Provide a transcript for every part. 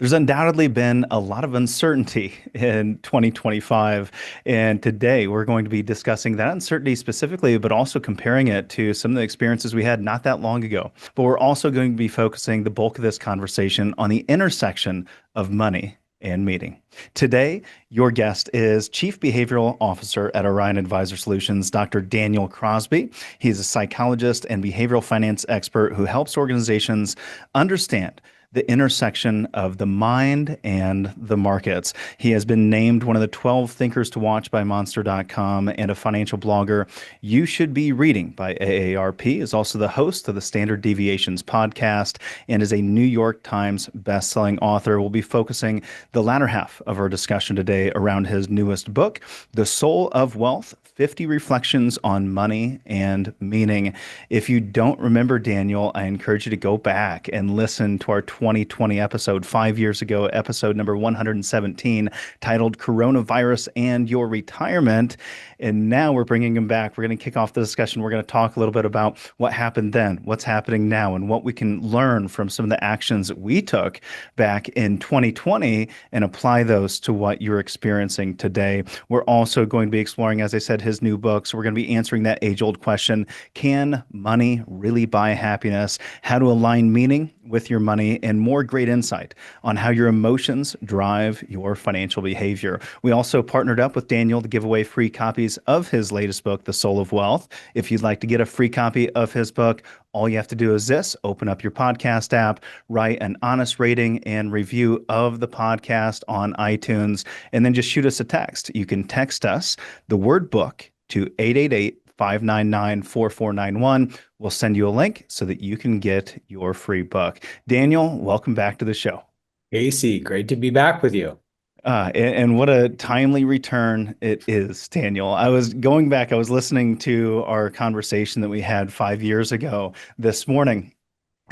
There's undoubtedly been a lot of uncertainty in 2025. And today we're going to be discussing that uncertainty specifically, but also comparing it to some of the experiences we had not that long ago. But we're also going to be focusing the bulk of this conversation on the intersection of money and meaning. Today, your guest is Chief Behavioral Officer at Orion Advisor Solutions, Dr. Daniel Crosby. He's a psychologist and behavioral finance expert who helps organizations understand the intersection of the mind and the markets. He has been named one of the 12 thinkers to watch by Monster.com and a financial blogger you should be reading by AARP. Is also the host of the Standard Deviations podcast and is a New York Times bestselling author. We'll be focusing the latter half of our discussion today around his newest book, The Soul of Wealth: 50 Reflections on Money and Meaning. If you don't remember Daniel, I encourage you to go back and listen to our 2020 episode, 5 years ago, episode number 117, titled Coronavirus and Your Retirement. And now we're bringing him back. We're going to kick off the discussion. We're going to talk a little bit about what happened then, what's happening now, and what we can learn from some of the actions that we took back in 2020 and apply those to what you're experiencing today. We're also going to be exploring, as I said, his new book. So we're going to be answering that age-old question: can money really buy happiness? How to align meaning with your money, and more great insight on how your emotions drive your financial behavior. We also partnered up with Daniel to give away free copies of his latest book, The Soul of Wealth. If you'd like to get a free copy of his book, all you have to do is this: open up your podcast app, write an honest rating and review of the podcast on iTunes, and then just shoot us a text. You can text us the word book to 888-599-4491. We'll send you a link so that you can get your free book. Daniel, welcome back to the show. Casey, great to be back with you. And what a timely return it is, Daniel. I was going back, I was listening to our conversation that we had 5 years ago this morning.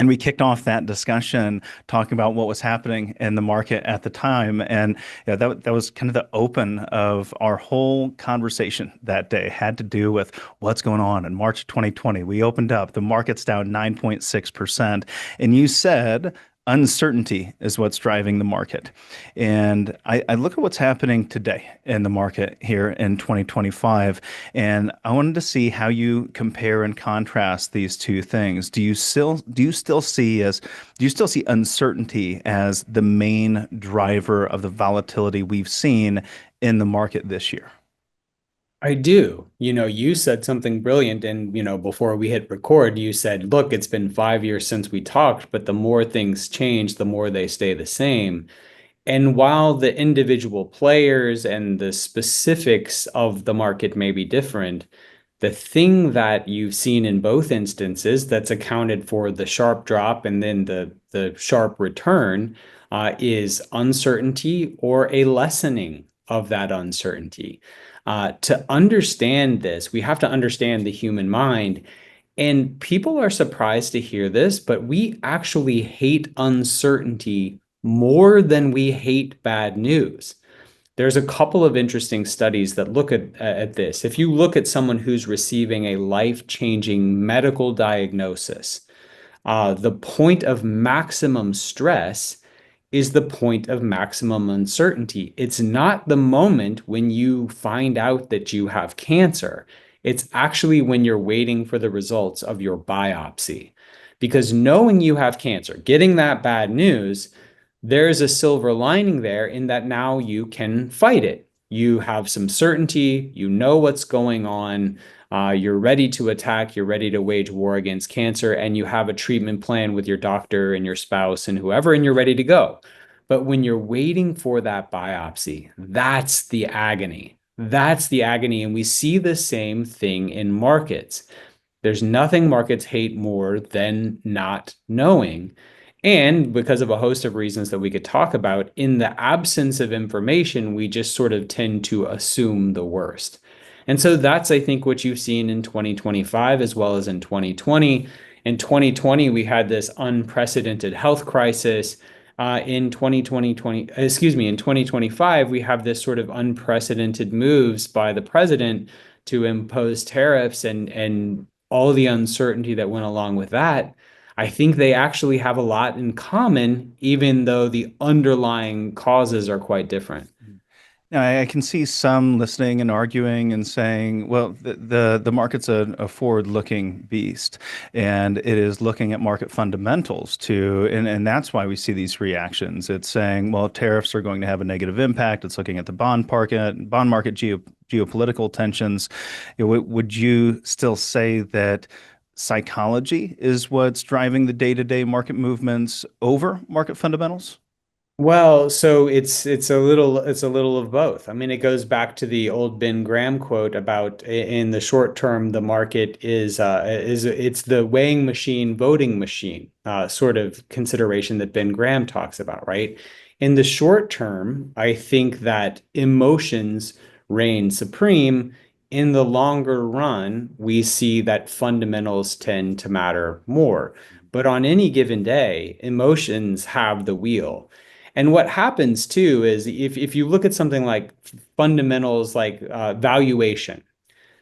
And we kicked off that discussion talking about what was happening in the market at the time. And that was kind of the open of our whole conversation that day, had to do with what's going on in March 2020. We opened up, the market's down 9.6%. And you said uncertainty is what's driving the market. And I look at what's happening today in the market here in 2025, and I wanted to see how you compare and contrast these two things. Do you still see uncertainty as the main driver of the volatility we've seen in the market this year? I do. You said something brilliant. And, before we hit record, you said, look, it's been 5 years since we talked, but the more things change, the more they stay the same. And while the individual players and the specifics of the market may be different, the thing that you've seen in both instances that's accounted for the sharp drop and then the sharp return is uncertainty or a lessening of that uncertainty. To understand this, we have to understand the human mind. And people are surprised to hear this, but we actually hate uncertainty more than we hate bad news. There's a couple of interesting studies that look at this. If you look at someone who's receiving a life-changing medical diagnosis, the point of maximum stress is the point of maximum uncertainty. It's not the moment when you find out that you have cancer. It's actually when you're waiting for the results of your biopsy. Because knowing you have cancer, getting that bad news, there's a silver lining there in that now you can fight it. You have some certainty, you know what's going on, you're ready to attack, you're ready to wage war against cancer, and you have a treatment plan with your doctor and your spouse and whoever, and you're ready to go. But when you're waiting for that biopsy, that's the agony. That's the agony. And we see the same thing in markets. There's nothing markets hate more than not knowing. And because of a host of reasons that we could talk about, in the absence of information, we just sort of tend to assume the worst. And so that's, I think, what you've seen in 2025 as well as in 2020. In 2020, we had this unprecedented health crisis. In 2025, we have this sort of unprecedented moves by the president to impose tariffs and all the uncertainty that went along with that. I think they actually have a lot in common, even though the underlying causes are quite different. Now, I can see some listening and arguing and saying, well, the market's a forward-looking beast, and it is looking at market fundamentals too, and that's why we see these reactions. It's saying, well, tariffs are going to have a negative impact. It's looking at the bond market geopolitical tensions. Would you still say that psychology is what's driving the day-to-day market movements over market fundamentals? Well, so it's a little of both. I mean, it goes back to the old Ben Graham quote about in the short term, the market is it's the weighing machine, voting machine, sort of consideration that Ben Graham talks about, right? In the short term, I think that emotions reign supreme. In the longer run, we see that fundamentals tend to matter more. But on any given day, emotions have the wheel. And what happens too is if you look at something like fundamentals like valuation,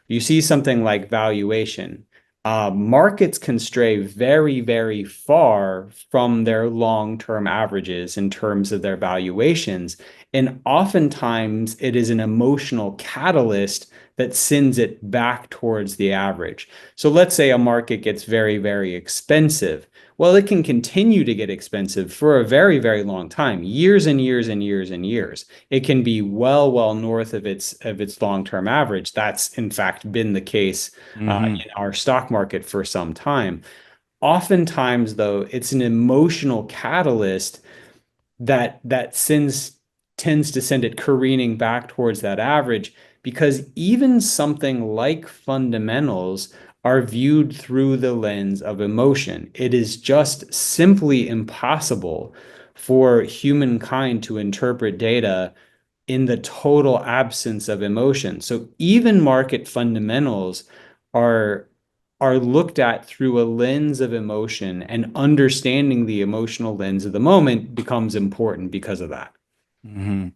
you see something like valuation, markets can stray very, very far from their long-term averages in terms of their valuations. And oftentimes it is an emotional catalyst that sends it back towards the average. So let's say a market gets very, very expensive. Well, it can continue to get expensive for a very, very long time, years and years and years and years. It can be well, well north of its long-term average. That's in fact been the case Hmm. in our stock market for some time. Oftentimes, though, it's an emotional catalyst that sends tends to send it careening back towards that average because even something like fundamentals are viewed through the lens of emotion. It is just simply impossible for humankind to interpret data in the total absence of emotion. So even market fundamentals are are looked at through a lens of emotion, and understanding the emotional lens of the moment becomes important because of that. Hmm.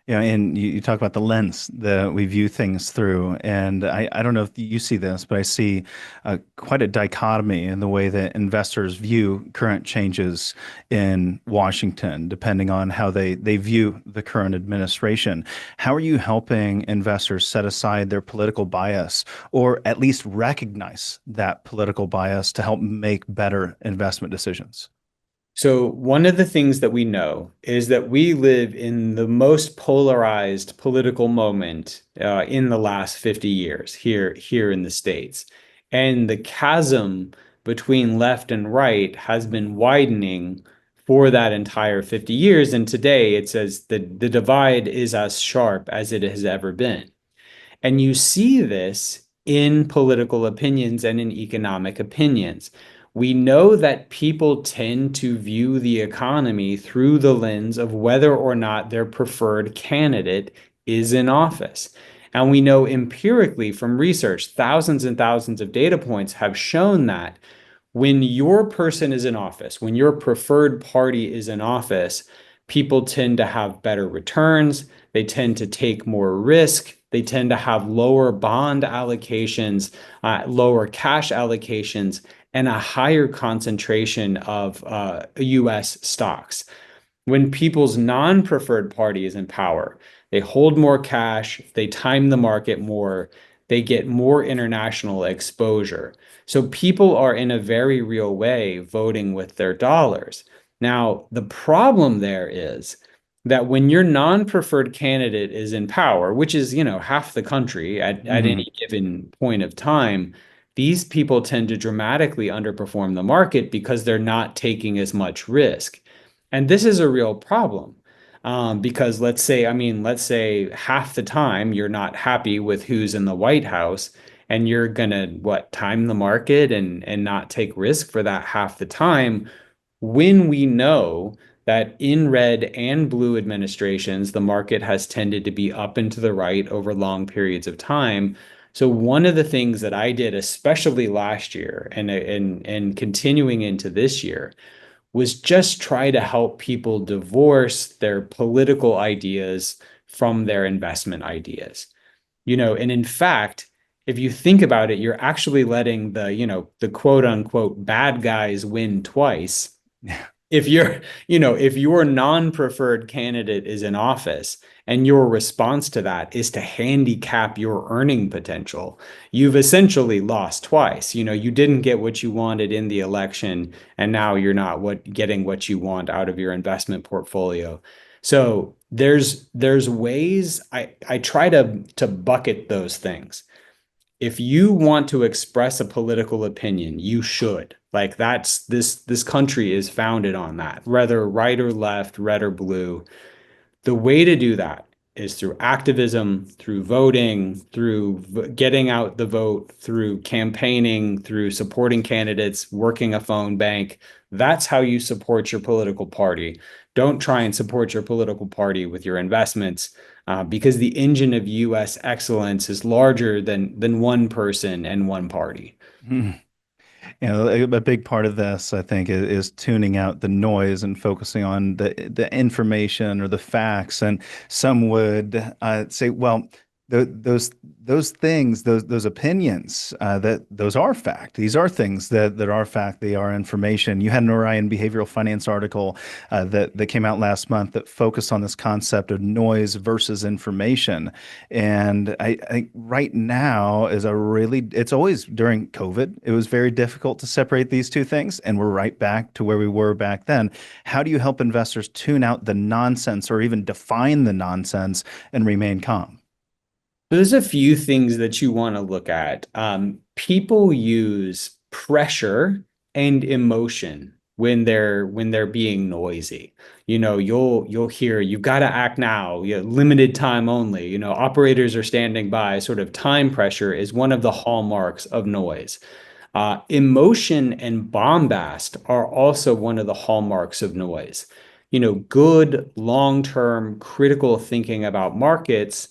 Yeah, and you talk about the lens that we view things through, and I don't know if you see this, but I see quite a dichotomy in the way that investors view current changes in Washington, depending on how they view the current administration. How are you helping investors set aside their political bias, or at least recognize that political bias to help make better investment decisions? So, one of the things that we know is that we live in the most polarized political moment in the last 50 years here in the States. And the chasm between left and right has been widening for that entire 50 years. And today it says the divide is as sharp as it has ever been. And you see this in political opinions and in economic opinions. We know that people tend to view the economy through the lens of whether or not their preferred candidate is in office. And we know empirically from research, thousands and thousands of data points have shown that when your person is in office, when your preferred party is in office, people tend to have better returns. They tend to take more risk. They tend to have lower bond allocations, lower cash allocations, and a higher concentration of US stocks. When people's non-preferred party is in power, they hold more cash, they time the market more, they get more international exposure. So people are in a very real way voting with their dollars. Now, the problem there is that when your non-preferred candidate is in power, which is, half the country at Hmm. any given point of time, these people tend to dramatically underperform the market because they're not taking as much risk. And this is a real problem. Because let's say half the time you're not happy with who's in the White House, and you're gonna time the market and not take risk for that half the time, when we know that in red and blue administrations, the market has tended to be up and to the right over long periods of time. So one of the things that I did, especially last year and continuing into this year, was just try to help people divorce their political ideas from their investment ideas. And in fact, if you think about it, you're actually letting the quote unquote bad guys win twice. If if your non-preferred candidate is in office and your response to that is to handicap your earning potential, you've essentially lost twice. You didn't get what you wanted in the election, and now you're not getting what you want out of your investment portfolio. So there's ways I try to bucket those things. If you want to express a political opinion, you should. Like this country is founded on that, whether right or left, red or blue. The way to do that is through activism, through voting, through getting out the vote, through campaigning, through supporting candidates, working a phone bank. That's how you support your political party. Don't try and support your political party with your investments, because the engine of U.S. excellence is larger than one person and one party. A big part of this, I think, is tuning out the noise and focusing on the information or the facts. And some would say, well, those things, those opinions, that those are fact. These are things that are fact. They are information. You had an Orion behavioral finance article that came out last month that focused on this concept of noise versus information. And I think right now is it's always during COVID, it was very difficult to separate these two things. And we're right back to where we were back then. How do you help investors tune out the nonsense or even define the nonsense and remain calm? There's a few things that you want to look at. People use pressure and emotion when they're being noisy. You'll hear you've got to act now, limited time only. Operators are standing by. Sort of time pressure is one of the hallmarks of noise. Emotion and bombast are also one of the hallmarks of noise. Good long-term critical thinking about markets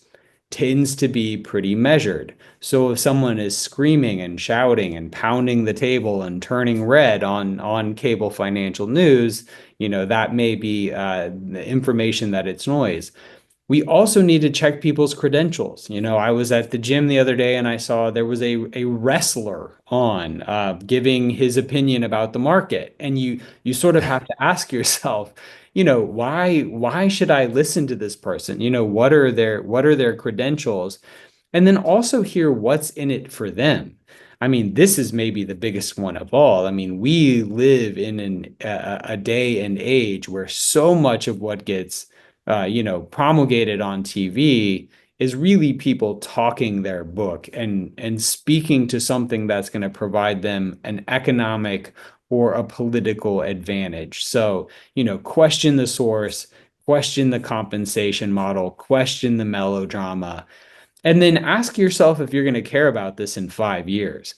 tends to be pretty measured. So if someone is screaming and shouting and pounding the table and turning red on cable financial news, that may be the information that it's noise. We also need to check people's credentials. I was at the gym the other day and I saw there was a wrestler on giving his opinion about the market. And you sort of have to ask yourself, why should I listen to this person? What are their credentials? And then also hear what's in it for them. I mean, this is maybe the biggest one of all. I mean, we live in a day and age where so much of what gets promulgated on TV is really people talking their book and speaking to something that's going to provide them an economic or a political advantage. So, question the source, question the compensation model, question the melodrama, and then ask yourself if you're going to care about this in 5 years.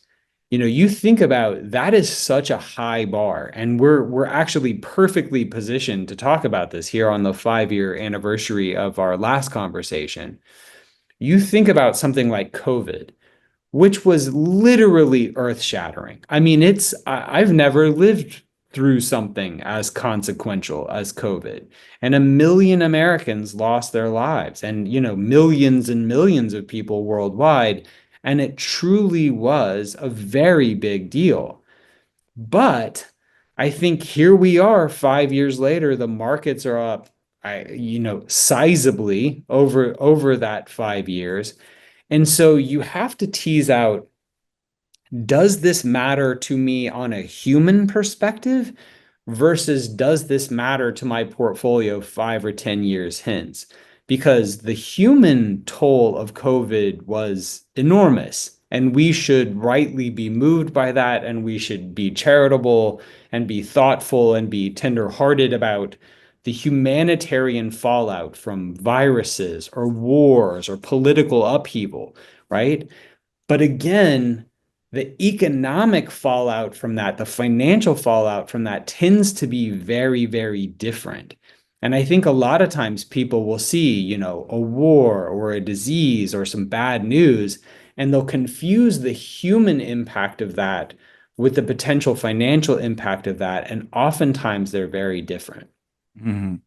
You think about that is such a high bar, and we're actually perfectly positioned to talk about this here on the 5-year anniversary of our last conversation. You think about something like COVID, which was literally earth-shattering. I mean, I've never lived through something as consequential as COVID. And 1 million Americans lost their lives, and millions and millions of people worldwide. And it truly was a very big deal. But I think here we are 5 years later, the markets are up, sizably over that 5 years. And so you have to tease out, does this matter to me on a human perspective versus does this matter to my portfolio 5 or 10 years hence? Because the human toll of COVID was enormous. And we should rightly be moved by that. And we should be charitable and be thoughtful and be tenderhearted about the humanitarian fallout from viruses or wars or political upheaval, right? But again, the economic fallout from that, the financial fallout from that tends to be very, very different. And I think a lot of times people will see, a war or a disease or some bad news, and they'll confuse the human impact of that with the potential financial impact of that. And oftentimes they're very different. Mhm.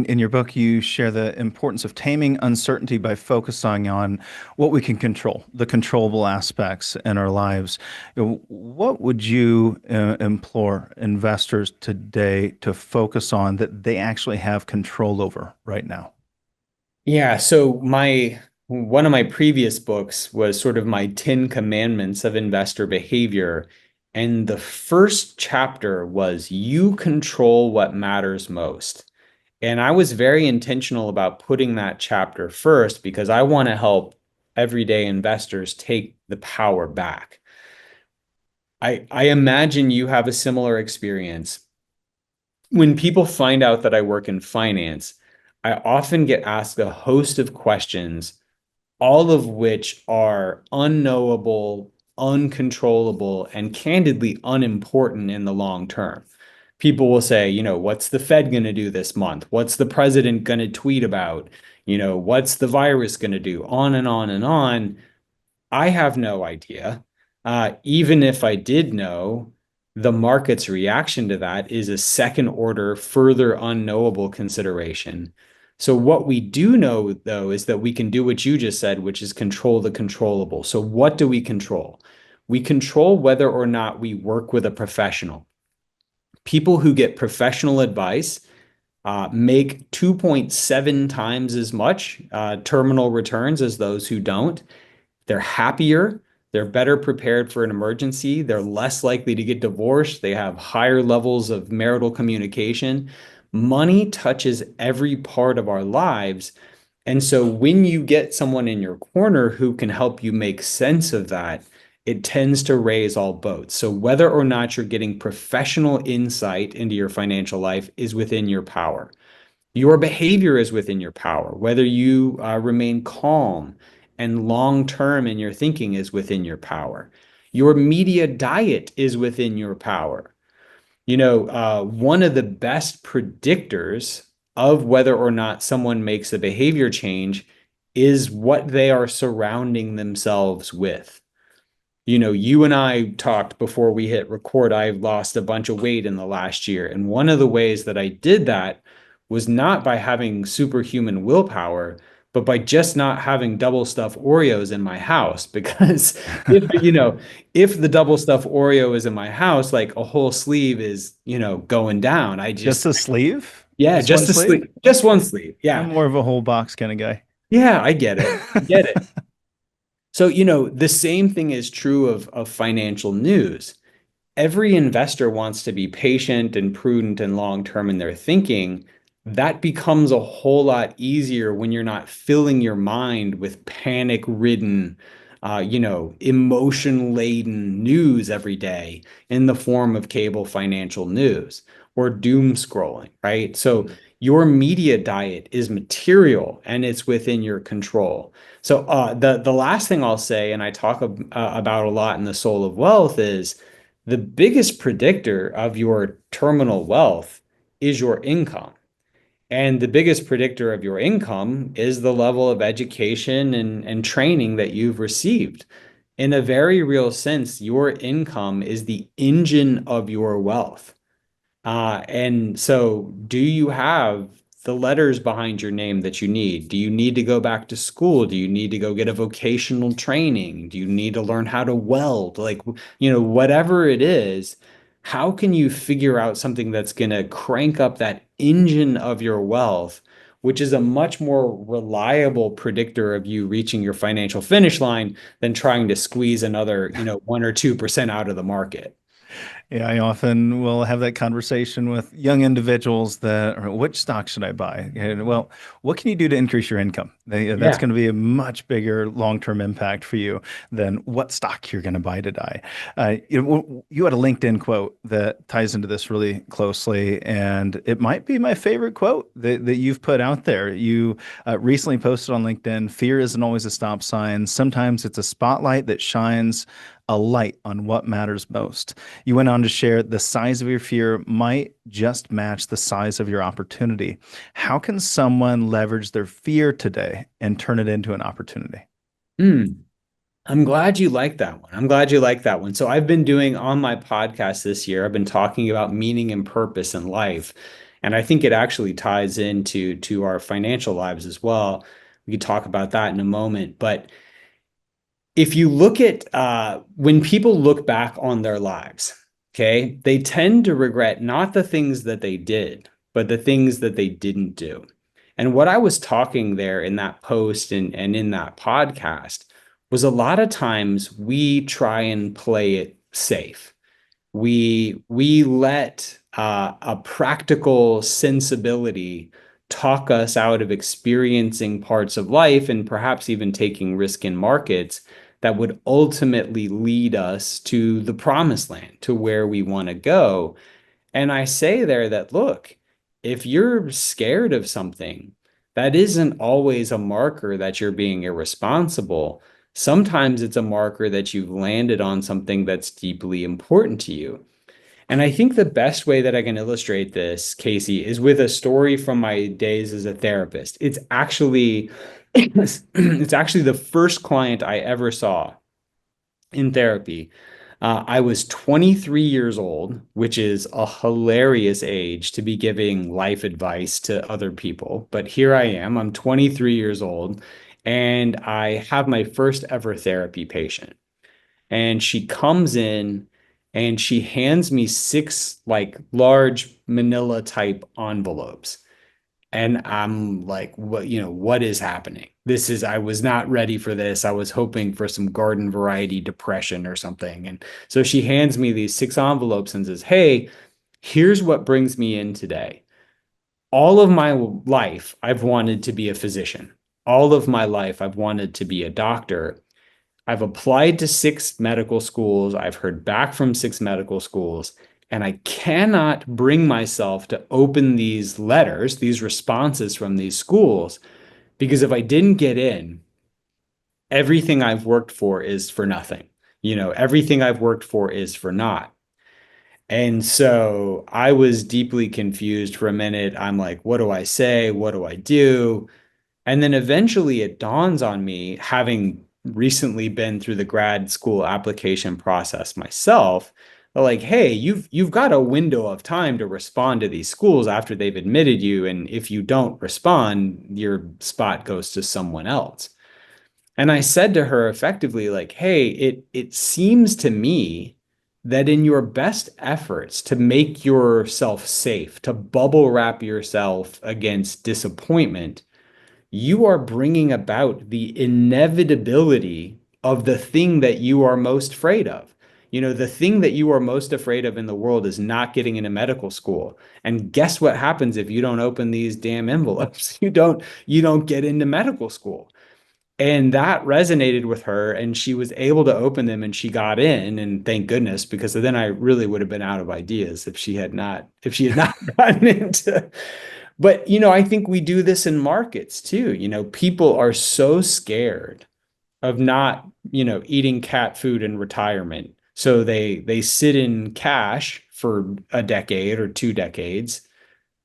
In your book, you share the importance of taming uncertainty by focusing on what we can control, the controllable aspects in our lives. What would you implore investors today to focus on that they actually have control over right now? Yeah, so my one of my previous books was sort of my 10 commandments of investor behavior. And the first chapter was you control what matters most. And I was very intentional about putting that chapter first because I want to help everyday investors take the power back. I imagine you have a similar experience. When people find out that I work in finance, I often get asked a host of questions, all of which are unknowable, uncontrollable, and candidly unimportant in the long term. People will say, what's the Fed going to do this month? What's the president going to tweet about? What's the virus going to do? On and on and on. I have no idea. Even if I did know, the market's reaction to that is a second order, further unknowable consideration. So, what we do know, though, is that we can do what you just said, which is control the controllable. So, what do we control? We control whether or not we work with a professional. People who get professional advice make 2.7 times as much terminal returns as those who don't. They're happier. They're better prepared for an emergency. They're less likely to get divorced. They have higher levels of marital communication. Money touches every part of our lives. And so when you get someone in your corner who can help you make sense of that, it tends to raise all boats. So whether or not you're getting professional insight into your financial life is within your power. Your behavior is within your power. Whether you remain calm and long term in your thinking is within your power. Your media diet is within your power. One of the best predictors of whether or not someone makes a behavior change is what they are surrounding themselves with. You and I talked before we hit record. I lost a bunch of weight in the last year. And one of the ways that I did that was not by having superhuman willpower, but by just not having double stuffed Oreos in my house. Because if the double stuffed Oreo is in my house, like a whole sleeve is, going down. Just a sleeve? Yeah, Just one just a sleeve? sleeve, just one sleeve. I'm Yeah. more of a whole box kind of guy. Yeah, I get it. I get it. So, the same thing is true of financial news. Every investor wants to be patient and prudent and long term in their thinking. That becomes a whole lot easier when you're not filling your mind with panic ridden, emotion laden news every day in the form of cable financial news or doom scrolling, right? So your media diet is material and it's within your control. So the last thing I'll say, and I talk about a lot in The Soul of Wealth, is the biggest predictor of your terminal wealth is your income. And the biggest predictor of your income is the level of education and training that you've received. In a very real sense, your income is the engine of your wealth. And so, do you have the letters behind your name that you need? Do you need to go back to school? Do you need to go get a vocational training? Do you need to learn how to weld? Like, whatever it is, how can you figure out something that's going to crank up that engine of your wealth, which is a much more reliable predictor of you reaching your financial finish line than trying to squeeze another, 1 or 2% out of the market? Yeah, I often will have that conversation with young individuals that, which stock should I buy? And, well, what can you do to increase your income? That's Yeah. going to be a much bigger long-term impact for you than what stock you're going to buy today. You had a LinkedIn quote that ties into this really closely, and it might be my favorite quote that you've put out there. You recently posted on LinkedIn, fear isn't always a stop sign. Sometimes it's a spotlight that shines a light on what matters most. You went on to share the size of your fear might just match the size of your opportunity. How can someone leverage their fear today and turn it into an opportunity? Hmm. I'm glad you like that one. I'm glad you like that one. So I've been doing on my podcast this year, I've been talking about meaning and purpose in life. And I think it actually ties into to our financial lives as well. We could talk about that in a moment. But if you look at when people look back on their lives, okay, they tend to regret not the things that they did, but the things that they didn't do. And what I was talking there in that post and in that podcast was a lot of times we try and play it safe. We let a practical sensibility talk us out of experiencing parts of life and perhaps even taking risk in markets that would ultimately lead us to the promised land, to where we want to go. And I say there that, look, if you're scared of something, that isn't always a marker that you're being irresponsible. Sometimes it's a marker that you've landed on something that's deeply important to you. And I think the best way that I can illustrate this, Casey, is with a story from my days as a therapist. It's actually the first client I ever saw in therapy. I was 23 years old, which is a hilarious age to be giving life advice to other people. But here I am, I'm 23 years old, and I have my first ever therapy patient. And she comes in and she hands me six like large manila type envelopes. And I'm like, what, what is happening? I was not ready for this. I was hoping for some garden variety depression or something. And so she hands me these six envelopes and says, hey, here's what brings me in today. All of my life, I've wanted to be a physician. All of my life, I've wanted to be a doctor. I've applied to six medical schools. I've heard back from six medical schools, and I cannot bring myself to open these letters, these responses from these schools, because if I didn't get in, everything I've worked for is for nothing. Everything I've worked for is for naught. And so I was deeply confused for a minute. I'm like, what do I say? What do I do? And then eventually it dawns on me, having recently been through the grad school application process myself, like, hey, you've got a window of time to respond to these schools after they've admitted you. And if you don't respond, your spot goes to someone else. And I said to her effectively, like, hey, it seems to me that in your best efforts to make yourself safe, to bubble wrap yourself against disappointment, you are bringing about the inevitability of the thing that you are most afraid of. The thing that you are most afraid of in the world is not getting into medical school. And guess what happens if you don't open these damn envelopes? You don't get into medical school. And that resonated with her, and she was able to open them and she got in, and thank goodness, because then I really would have been out of ideas if she had not gotten into. But I think we do this in markets too. People are so scared of not, eating cat food in retirement. So they sit in cash for a decade or 2 decades,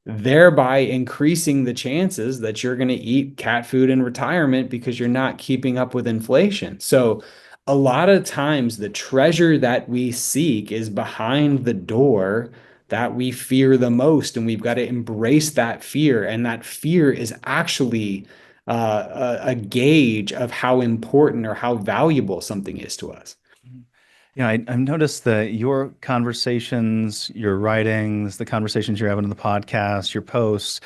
thereby increasing the chances that you're going to eat cat food in retirement because you're not keeping up with inflation. So a lot of times the treasure that we seek is behind the door that we fear the most, and we've got to embrace that fear. And that fear is actually a gauge of how important or how valuable something is to us. Yeah, I've noticed that your conversations, your writings, the conversations you're having on the podcast, your posts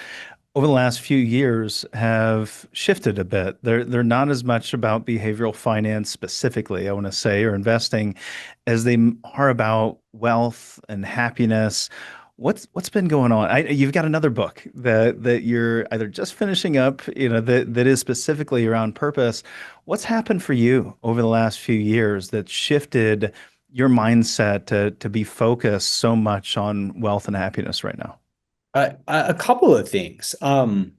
over the last few years have shifted a bit. They're not as much about behavioral finance specifically, I want to say, or investing, as they are about wealth and happiness. What's been going on? You've got another book that you're either just finishing up, that is specifically around purpose. What's happened for you over the last few years that shifted your mindset to be focused so much on wealth and happiness right now? A couple of things. On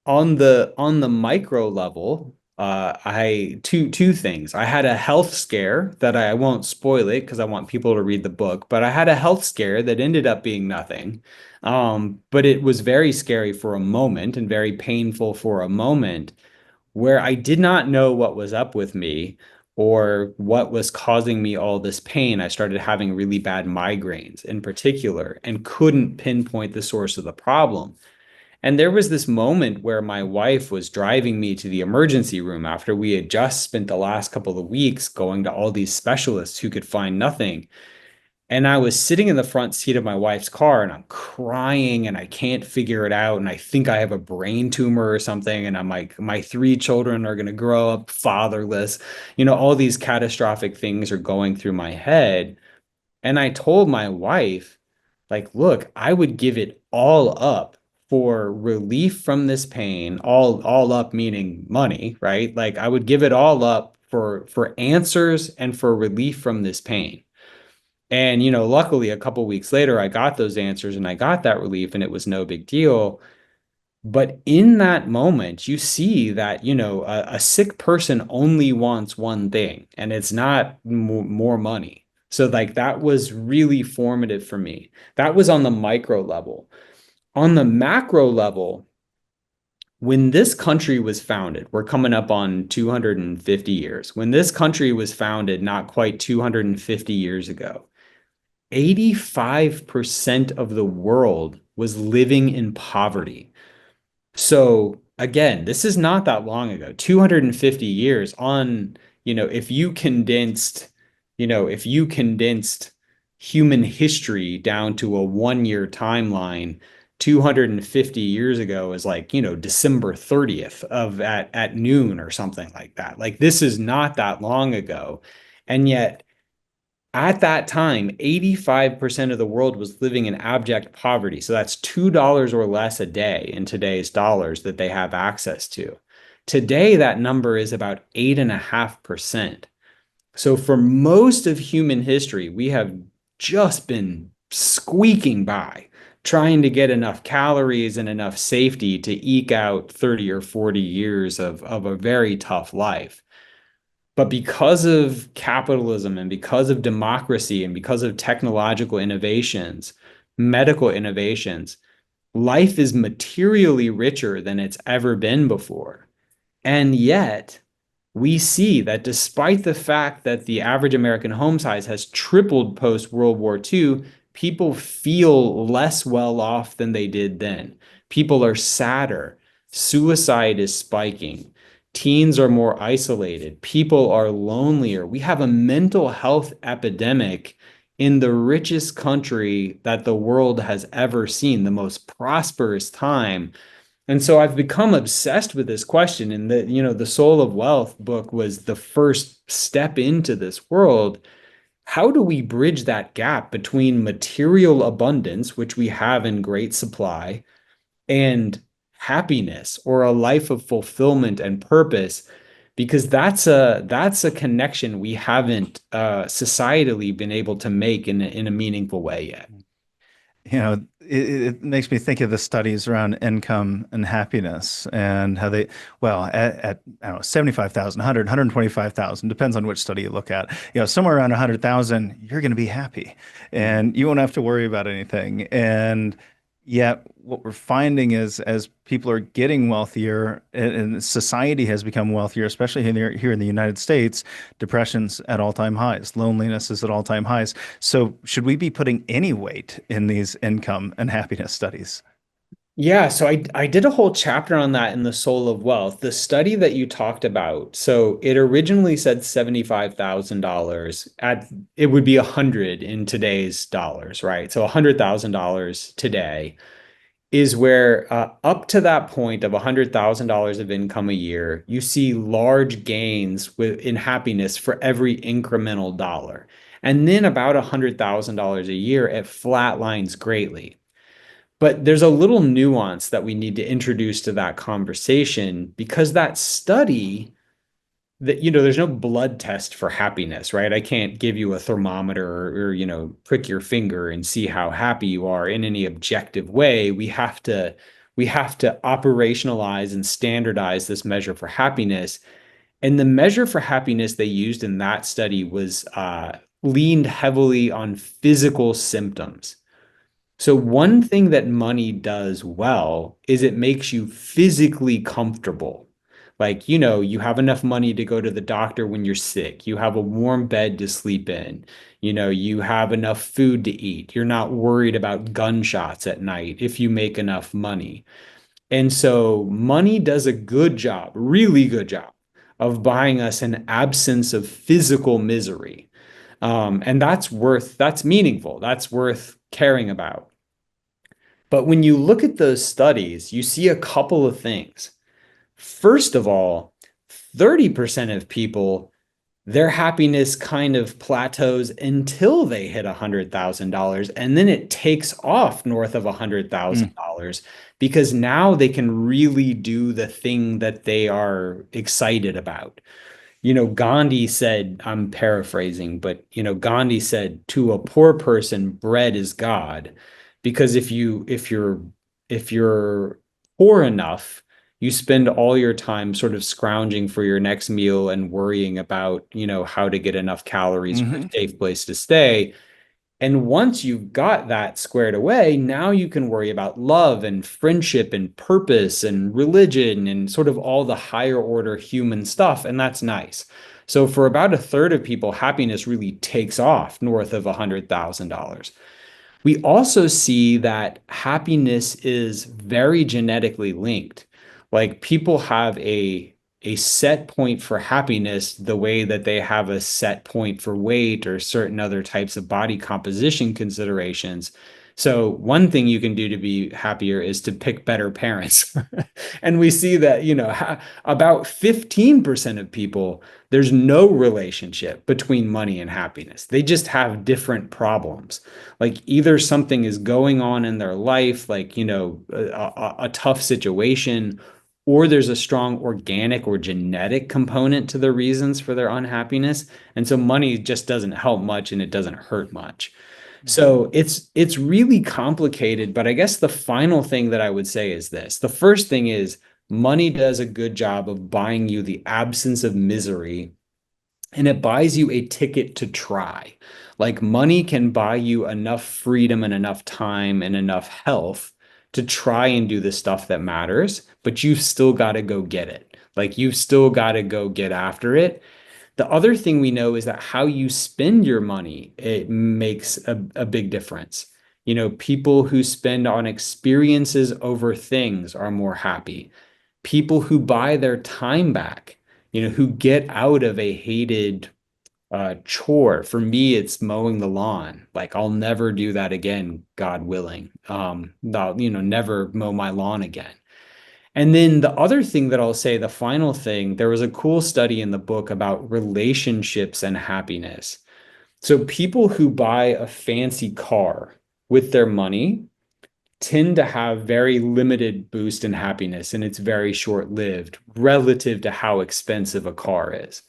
the micro level, I two things. I had a health scare that I won't spoil it because I want people to read the book, but I had a health scare that ended up being nothing. But it was very scary for a moment and very painful for a moment, where I did not know what was up with me, or what was causing me all this pain. I started having really bad migraines in particular and couldn't pinpoint the source of the problem. And there was this moment where my wife was driving me to the emergency room after we had just spent the last couple of weeks going to all these specialists who could find nothing. And I was sitting in the front seat of my wife's car and I'm crying and I can't figure it out. And I think I have a brain tumor or something. And I'm like, my three children are going to grow up fatherless. All these catastrophic things are going through my head. And I told my wife, like, look, I would give it all up for relief from this pain, all up meaning money, right? Like I would give it all up for answers and for relief from this pain. And, luckily a couple weeks later, I got those answers and I got that relief and it was no big deal. But in that moment, you see that, a sick person only wants one thing and it's not more money. So like that was really formative for me. That was on the micro level. On the macro level, when this country was founded, we're coming up on 250 years. When this country was founded, not quite 250 years ago, 85% of the world was living in poverty. So again, this is not that long ago, 250 years on, if you condensed human history down to a 1 year timeline, 250 years ago is like, December 30th of at noon or something like that. Like this is not that long ago. And yet at that time, 85% of the world was living in abject poverty. So that's $2 or less a day in today's dollars that they have access to. Today, that number is about 8.5%. So for most of human history, we have just been squeaking by, trying to get enough calories and enough safety to eke out 30 or 40 years of a very tough life. But because of capitalism and because of democracy and because of technological innovations, medical innovations, life is materially richer than it's ever been before. And yet, we see that despite the fact that the average American home size has tripled post World War II, people feel less well off than they did then. People are sadder. Suicide is spiking. Teens are more isolated. People are lonelier. We have a mental health epidemic in the richest country that the world has ever seen, the most prosperous time. And so I've become obsessed with this question. And the Soul of Wealth book was the first step into this world. How do we bridge that gap between material abundance, which we have in great supply, and happiness or a life of fulfillment and purpose? Because that's a connection we haven't societally been able to make in a meaningful way yet. It makes me think of the studies around income and happiness and how they, well, at I don't know, 75,000, 100, 125,000, depends on which study you look at. Somewhere around 100,000, you're going to be happy and you won't have to worry about anything. And yet, what we're finding is as people are getting wealthier and society has become wealthier, especially here in the United States, depression's at all-time highs, loneliness is at all-time highs. So, should we be putting any weight in these income and happiness studies? Yeah, so I did a whole chapter on that in The Soul of Wealth. The study that you talked about, so it originally said $75,000 at it would be 100 in today's dollars, right? So $100,000 today is where up to that point of $100,000 of income a year, you see large gains in happiness for every incremental dollar. And then about $100,000 a year, it flatlines greatly. But there's a little nuance that we need to introduce to that conversation because that study that, there's no blood test for happiness, right? I can't give you a thermometer or, prick your finger and see how happy you are in any objective way. We have to operationalize and standardize this measure for happiness. And the measure for happiness they used in that study was leaned heavily on physical symptoms. So one thing that money does well is it makes you physically comfortable. Like, you know, you have enough money to go to the doctor when you're sick. You have a warm bed to sleep in. You know, you have enough food to eat. You're not worried about gunshots at night if you make enough money. And so money does a good job, really good job of buying us an absence of physical misery. And that's meaningful. That's worth caring about. But when you look at those studies, you see a couple of things. First of all, 30% of people, their happiness kind of plateaus until they hit $100,000. And then it takes off north of Mm. $100,000 because now they can really do the thing that they are excited about. You know, Gandhi said, I'm paraphrasing, but you know, Gandhi said, to a poor person, bread is God. Because if you're poor enough, you spend all your time sort of scrounging for your next meal and worrying about, you know, how to get enough calories for a Hmm. safe place to stay. And once you've got that squared away, now you can worry about love and friendship and purpose and religion and sort of all the higher order human stuff. And that's nice. So for about a third of people, happiness really takes off north of $100,000. We also see that happiness is very genetically linked. Like people have a set point for happiness the way that they have a set point for weight or certain other types of body composition considerations. So one thing you can do to be happier is to pick better parents. And we see that, you know, about 15% of people, there's no relationship between money and happiness. They just have different problems. Like either something is going on in their life, like, you know, a tough situation, or there's a strong organic or genetic component to the reasons for their unhappiness. And so money just doesn't help much and it doesn't hurt much. So it's really complicated, but I guess the final thing that I would say is this. The first thing is money does a good job of buying you the absence of misery and it buys you a ticket to try. Like money can buy you enough freedom and enough time and enough health to try and do the stuff that matters, but you've still got to go get it. Like you've still got to go get after it. The other thing we know is that how you spend your money, it makes a big difference. You know, people who spend on experiences over things are more happy. People who buy their time back, you know, who get out of a hated chore. For me, it's mowing the lawn. Like I'll never do that again, God willing. I'll, you know, never mow my lawn again. And then the other thing that I'll say, the final thing, there was a cool study in the book about relationships and happiness. So people who buy a fancy car with their money tend to have very limited boost in happiness, and it's very short-lived relative to how expensive a car is.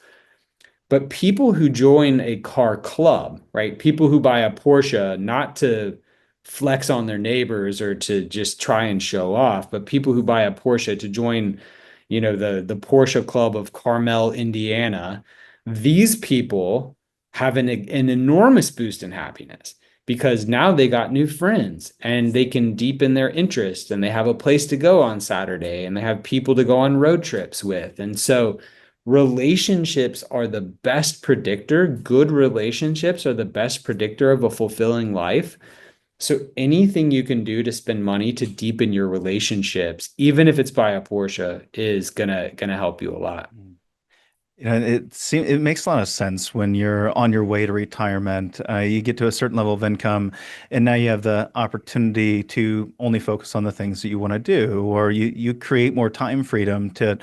But people who join a car club, right? People who buy a Porsche not to flex on their neighbors or to just try and show off, but people who buy a Porsche to join, you know, the Porsche Club of Carmel, Indiana, these people have an enormous boost in happiness because now they got new friends and they can deepen their interest and they have a place to go on Saturday and they have people to go on road trips with. And so relationships are the best predictor. Good relationships are the best predictor of a fulfilling life. So anything you can do to spend money to deepen your relationships, even if it's buy a Porsche, is gonna help you a lot. Mm. You know, it makes a lot of sense when you're on your way to retirement. You get to a certain level of income, and now you have the opportunity to only focus on the things that you want to do, or you create more time freedom to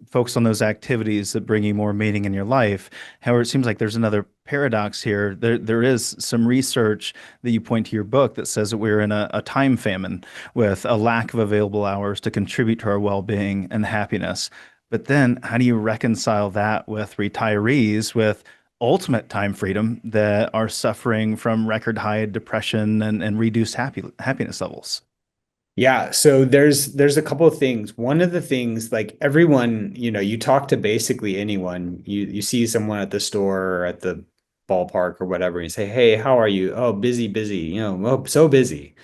focus on those activities that bring you more meaning in your life. However, it seems like there's another paradox here. There is some research that you point to your book that says that we're in a time famine with a lack of available hours to contribute to our well-being and happiness. But then, how do you reconcile that with retirees with ultimate time freedom that are suffering from record high depression and reduced happiness levels? Yeah, so there's a couple of things. One of the things, like everyone, you know, you talk to basically anyone. You see someone at the store or at the ballpark or whatever, and you say, "Hey, how are you?" "Oh, busy, busy." You know, "Oh, so busy."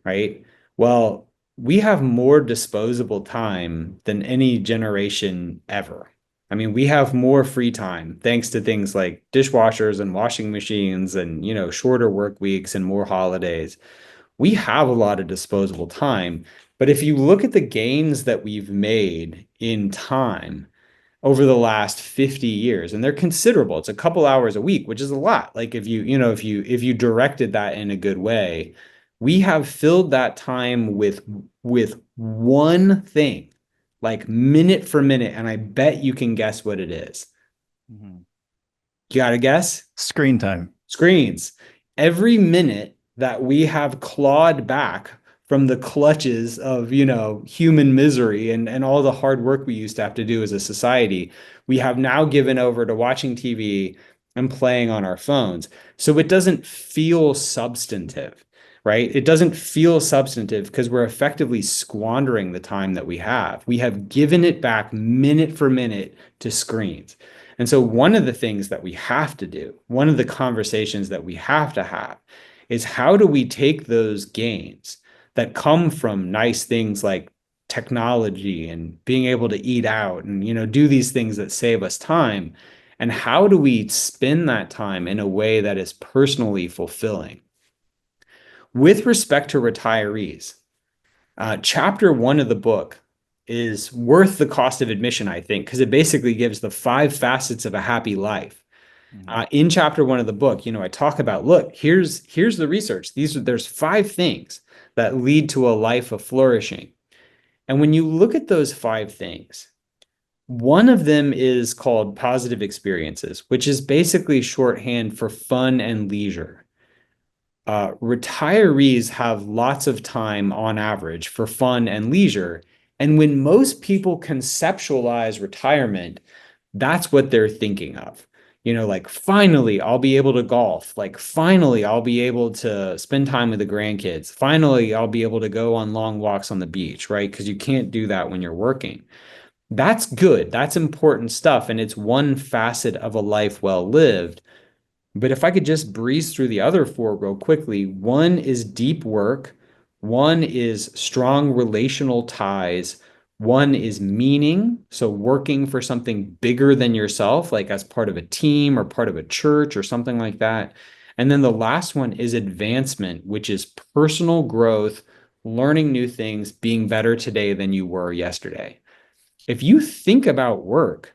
Right? Well, we have more disposable time than any generation ever. I mean, we have more free time thanks to things like dishwashers and washing machines and, shorter work weeks and more holidays. We have a lot of disposable time. But if you look at the gains that we've made in time, over the last 50 years, and they're considerable. It's a couple hours a week, which is a lot. Like if you directed that in a good way, we have filled that time with one thing, like minute for minute, and I bet you can guess what it is. Mhm. You got to guess? Screen time. Screens. Every minute that we have clawed back from the clutches of, human misery and all the hard work we used to have to do as a society, we have now given over to watching TV and playing on our phones. So it doesn't feel substantive, right? It doesn't feel substantive because we're effectively squandering the time that we have. We have given it back minute for minute to screens. And so, one of the things that we have to do, one of the conversations that we have to have is how do we take those gains that come from nice things like technology and being able to eat out and, do these things that save us time, and how do we spend that time in a way that is personally fulfilling? With respect to retirees, chapter one of the book is worth the cost of admission, I think, because it basically gives the five facets of a happy life. Mhm. In chapter one of the book, I talk about, look, here's the research. There's five things that lead to a life of flourishing. And when you look at those five things, one of them is called positive experiences, which is basically shorthand for fun and leisure. Retirees have lots of time on average for fun and leisure. And when most people conceptualize retirement, that's what they're thinking of. Like finally, I'll be able to golf. Like finally, I'll be able to spend time with the grandkids. Finally, I'll be able to go on long walks on the beach, right? Because you can't do that when you're working. That's good. That's important stuff. And it's one facet of a life well lived. But if I could just breeze through the other four real quickly, one is deep work, one is strong relational ties, one is meaning, so working for something bigger than yourself, like as part of a team or part of a church or something like that. And then the last one is advancement, which is personal growth, learning new things, being better today than you were yesterday. If you think about work,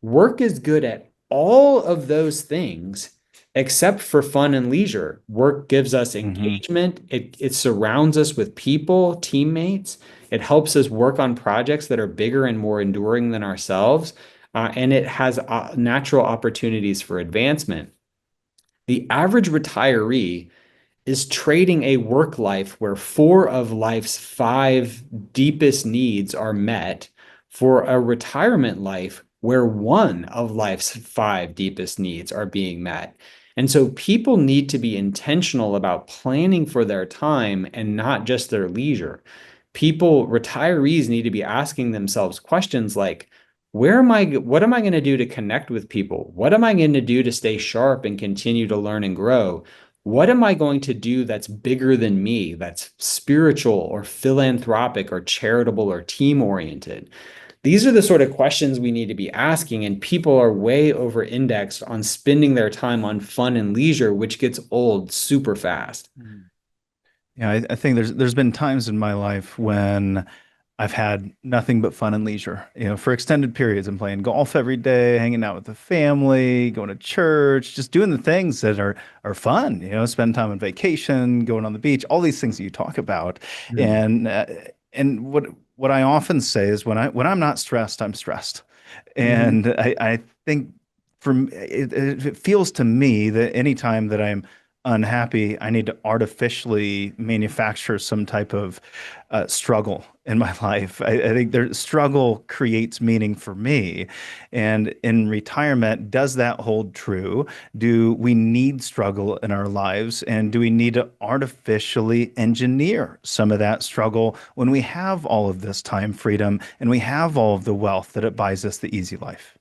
work is good at all of those things except for fun and leisure. Work gives us Mhm. engagement, it surrounds us with people, teammates. It helps us work on projects that are bigger and more enduring than ourselves. And it has natural opportunities for advancement. The average retiree is trading a work life where four of life's five deepest needs are met for a retirement life where one of life's five deepest needs are being met. And so people need to be intentional about planning for their time and not just their leisure. Retirees need to be asking themselves questions like, what am I going to do to connect with people? What am I going to do to stay sharp and continue to learn and grow? What am I going to do that's bigger than me, that's spiritual or philanthropic or charitable or team oriented? These are the sort of questions we need to be asking, and people are way over indexed on spending their time on fun and leisure, which gets old super fast. Mhm. Yeah, I think there's been times in my life when I've had nothing but fun and leisure. For extended periods. I'm playing golf every day, hanging out with the family, going to church, just doing the things that are fun. Spend time on vacation, going on the beach, all these things that you talk about. Mm. And what I often say is when I'm not stressed, I'm stressed. Mhm. And I think it feels to me that anytime that I'm unhappy, I need to artificially manufacture some type of struggle in my life. I think struggle creates meaning for me. And in retirement, does that hold true? Do we need struggle in our lives? And do we need to artificially engineer some of that struggle when we have all of this time freedom and we have all of the wealth that it buys us the easy life?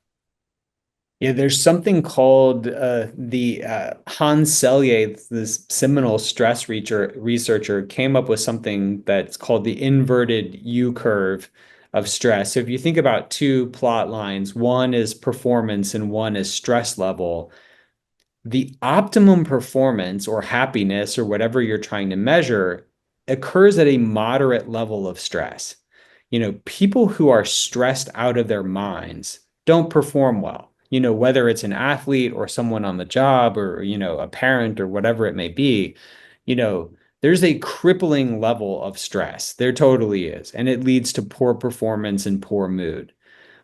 Yeah, there's something called the Hans Selye, this seminal stress researcher, came up with something that's called the inverted U curve of stress. So if you think about two plot lines, one is performance and one is stress level, the optimum performance or happiness or whatever you're trying to measure occurs at a moderate level of stress. People who are stressed out of their minds don't perform well. Whether it's an athlete or someone on the job or, a parent or whatever it may be, you know, there's a crippling level of stress. There totally is. And it leads to poor performance and poor mood.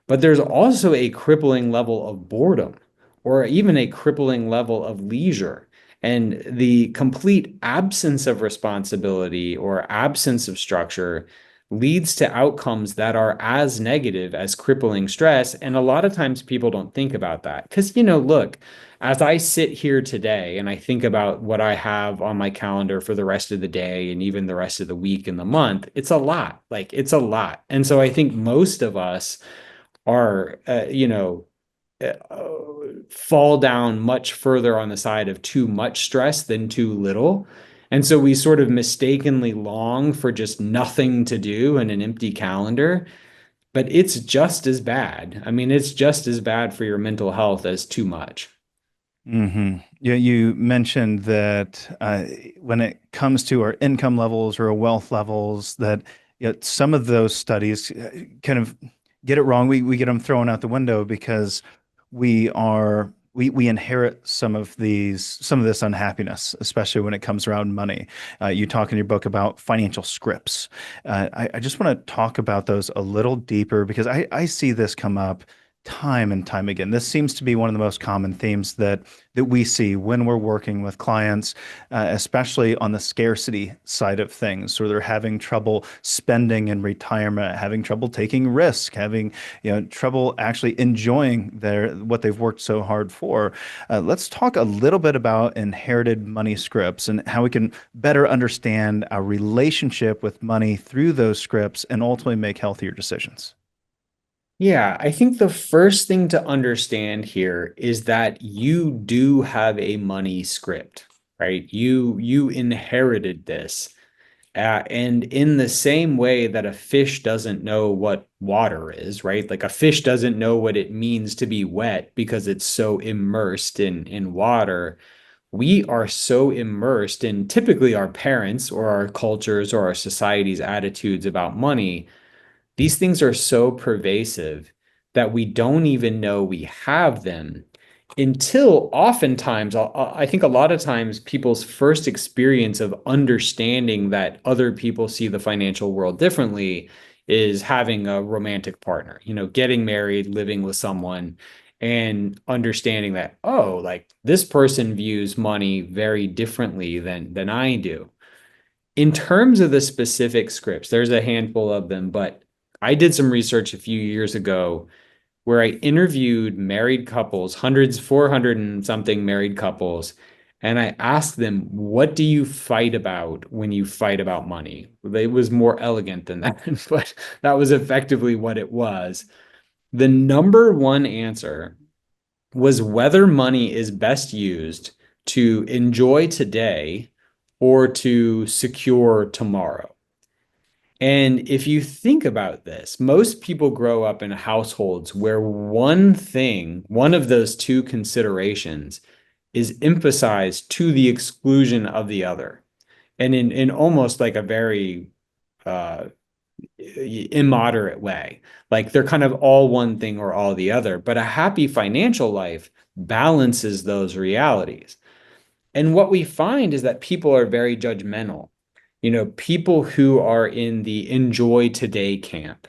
But there's also a crippling level of boredom or even a crippling level of leisure. And the complete absence of responsibility or absence of structure leads to outcomes that are as negative as crippling stress. And a lot of times people don't think about that. Because, look, as I sit here today and I think about what I have on my calendar for the rest of the day and even the rest of the week and the month, it's a lot. Like, it's a lot. And so I think most of us are, uh, fall down much further on the side of too much stress than too little. And so we sort of mistakenly long for just nothing to do and an empty calendar, but it's just as bad. I mean, it's just as bad for your mental health as too much. Yeah, you mentioned that when it comes to our income levels or our wealth levels, that some of those studies kind of get it wrong. We get them thrown out the window because we inherit some of this unhappiness, especially when it comes around money. You talk in your book about financial scripts. I just want to talk about those a little deeper because I see this come up time and time again. This seems to be one of the most common themes that we see when we're working with clients, especially on the scarcity side of things, where they're having trouble spending in retirement, having trouble taking risk, having trouble actually enjoying their what they've worked so hard for. Let's talk a little bit about inherited money scripts and how we can better understand our relationship with money through those scripts and ultimately make healthier decisions. Yeah, I think the first thing to understand here is that you do have a money script, right? You inherited this. And in the same way that a fish doesn't know what water is, right? Like a fish doesn't know what it means to be wet because it's so immersed in water. We are so immersed in typically our parents or our cultures or our society's attitudes about money. These things are so pervasive that we don't even know we have them until oftentimes, I think a lot of times people's first experience of understanding that other people see the financial world differently is having a romantic partner, getting married, living with someone, and understanding that, oh, like this person views money very differently than I do. In terms of the specific scripts, there's a handful of them, but I did some research a few years ago where I interviewed married couples, hundreds, 400 and something married couples, and I asked them, what do you fight about when you fight about money? It was more elegant than that, but that was effectively what it was. The number one answer was whether money is best used to enjoy today or to secure tomorrow. And if you think about this, most people grow up in households where one thing, one of those two considerations, is emphasized to the exclusion of the other. And in almost like a very uh, immoderate way. Like they're kind of all one thing or all the other. But a happy financial life balances those realities. And what we find is that people are very judgmental. People who are in the enjoy today camp,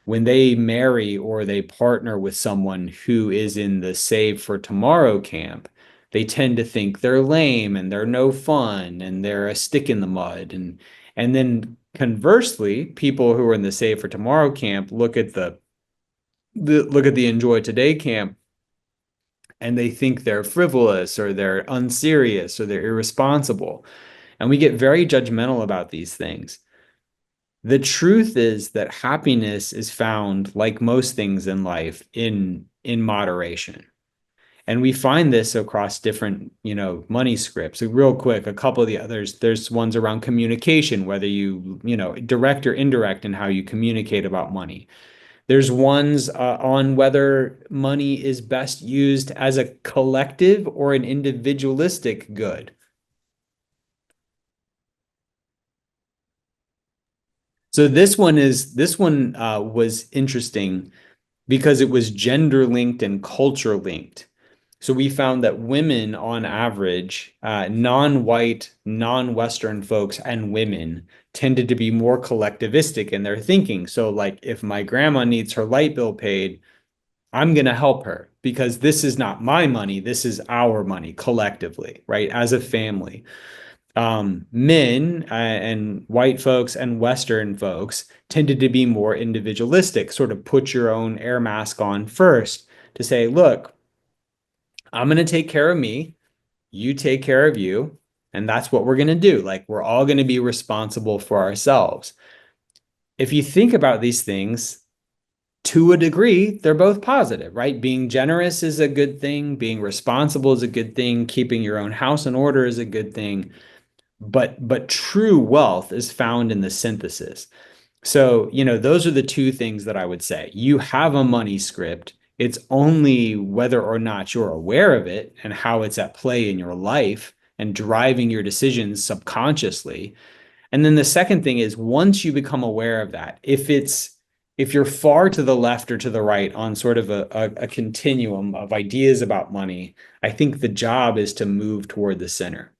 when they marry or they partner with someone who is in the save for tomorrow camp, they tend to think they're lame and they're no fun and they're a stick in the mud. And then conversely, people who are in the save for tomorrow camp look at the enjoy today camp and they think they're frivolous or they're unserious or they're irresponsible. And we get very judgmental about these things. The truth is that happiness is found, like most things in life, in moderation. And we find this across different, money scripts. So real quick, a couple of the others, there's ones around communication, whether direct or indirect in how you communicate about money. There's ones on whether money is best used as a collective or an individualistic good. So this one was interesting because it was gender linked and culture linked. So we found that women, on average, non-white, non-Western folks and women tended to be more collectivistic in their thinking. So, like, if my grandma needs her light bill paid, I'm going to help her because this is not my money. This is our money collectively, right? As a family. Men and white folks and Western folks tended to be more individualistic, sort of put your own air mask on first to say, look, I'm going to take care of me, you take care of you, and that's what we're going to do. Like, we're all going to be responsible for ourselves. If you think about these things, to a degree, they're both positive, right? Being generous is a good thing, being responsible is a good thing, keeping your own house in order is a good thing. But true wealth is found in the synthesis. So, those are the two things that I would say. You have a money script. It's only whether or not you're aware of it and how it's at play in your life and driving your decisions subconsciously. And then the second thing is, once you become aware of that, if you're far to the left or to the right on sort of a continuum of ideas about money, I think the job is to move toward the center.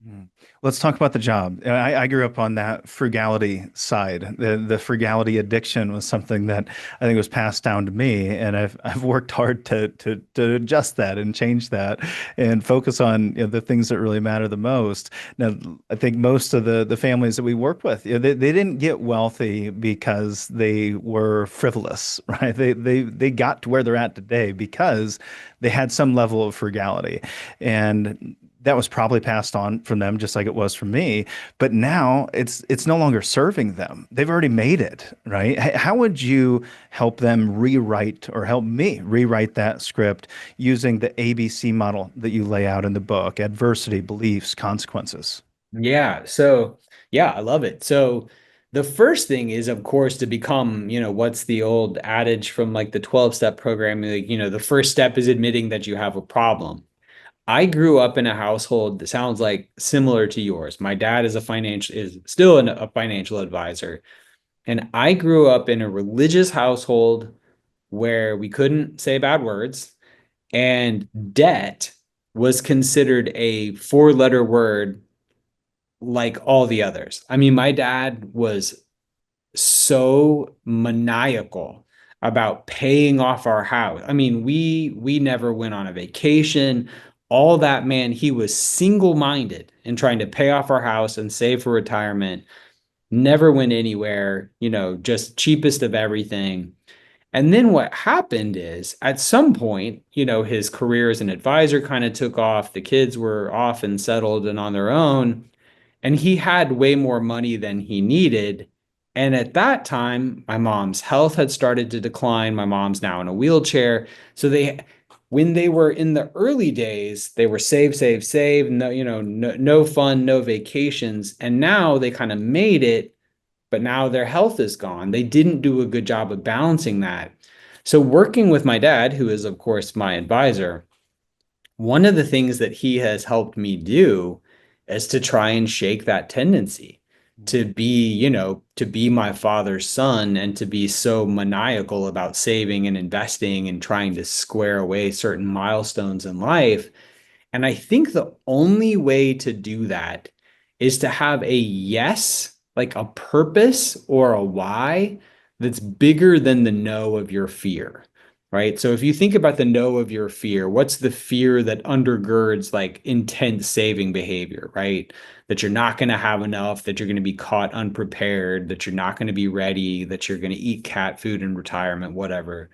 Mm. Let's talk about the job. I grew up on that frugality side. The frugality addiction was something that I think was passed down to me, and I've worked hard to adjust that and change that and focus on the things that really matter the most. Now, I think most of the families that we work with, they didn't get wealthy because they were frivolous, right? They got to where they're at today because they had some level of frugality, and that was probably passed on from them just like it was from me, but now it's no longer serving them. They've already made it, right? How would you help them rewrite or help me rewrite that script using the ABC model that you lay out in the book: adversity, beliefs, consequences? Yeah. So, yeah, I love it. So, the first thing is, of course, to become, what's the old adage from like the 12-step program? Like, the first step is admitting that you have a problem. I grew up in a household that sounds like similar to yours. My dad is still a financial advisor. And I grew up in a religious household where we couldn't say bad words, and debt was considered a four-letter word like all the others. I mean, my dad was so maniacal about paying off our house. I mean, we never went on a vacation. All that, man, he was single-minded in trying to pay off our house and save for retirement. Never went anywhere, just cheapest of everything. And then what happened is at some point, his career as an advisor kind of took off. The kids were off and settled and on their own, and he had way more money than he needed. And at that time, my mom's health had started to decline. My mom's now in a wheelchair. So when they were in the early days, they were save, save, save, no, no fun, no vacations. And now they kind of made it, but now their health is gone. They didn't do a good job of balancing that. So working with my dad, who is, of course, my advisor, one of the things that he has helped me do is to try and shake that tendency to be my father's son and to be so maniacal about saving and investing and trying to square away certain milestones in life. And I think the only way to do that is to have a yes, like a purpose or a why that's bigger than the no of your fear, right? So if you think about the no of your fear, what's the fear that undergirds like intense saving behavior, right? That you're not going to have enough, that you're going to be caught unprepared, that you're not going to be ready, that you're going to eat cat food in retirement, whatever.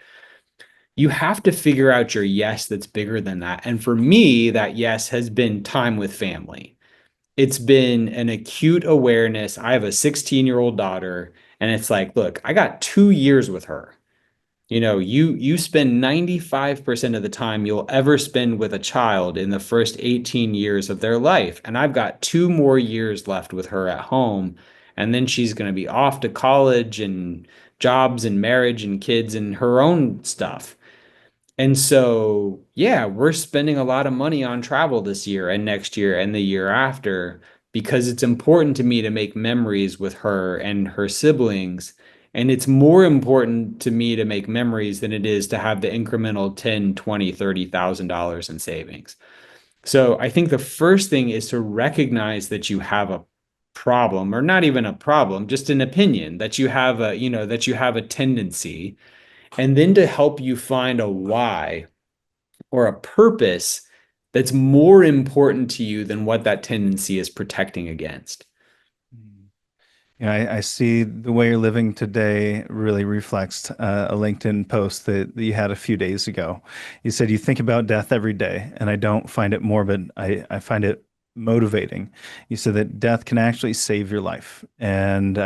You have to figure out your yes that's bigger than that. And for me, that yes has been time with family. It's been an acute awareness. I have a 16-year-old daughter, and it's like, look, I got 2 years with her. You spend 95% of the time you'll ever spend with a child in the first 18 years of their life. And I've got 2 more years left with her at home. And then she's going to be off to college and jobs and marriage and kids and her own stuff. And so, yeah, we're spending a lot of money on travel this year and next year and the year after because it's important to me to make memories with her and her siblings. And it's more important to me to make memories than it is to have the incremental 10, 20, $30,000 in savings. So I think the first thing is to recognize that you have a problem, or not even a problem, just an opinion that you have that you have a tendency, and then to help you find a why or a purpose that's more important to you than what that tendency is protecting against. Yeah, I see the way you're living today really reflects a LinkedIn post that you had a few days ago. You said you think about death every day, and I don't find it morbid. I find it motivating. You said that death can actually save your life. And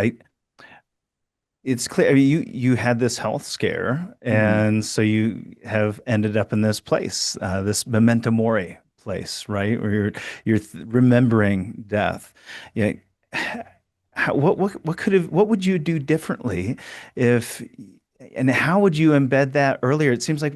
it's clear, I mean, you had this health scare, Mhm. and so you have ended up in this place, this memento mori place, right? Where you're remembering death. Yeah. What would you do differently if, and how would you embed that earlier? It seems like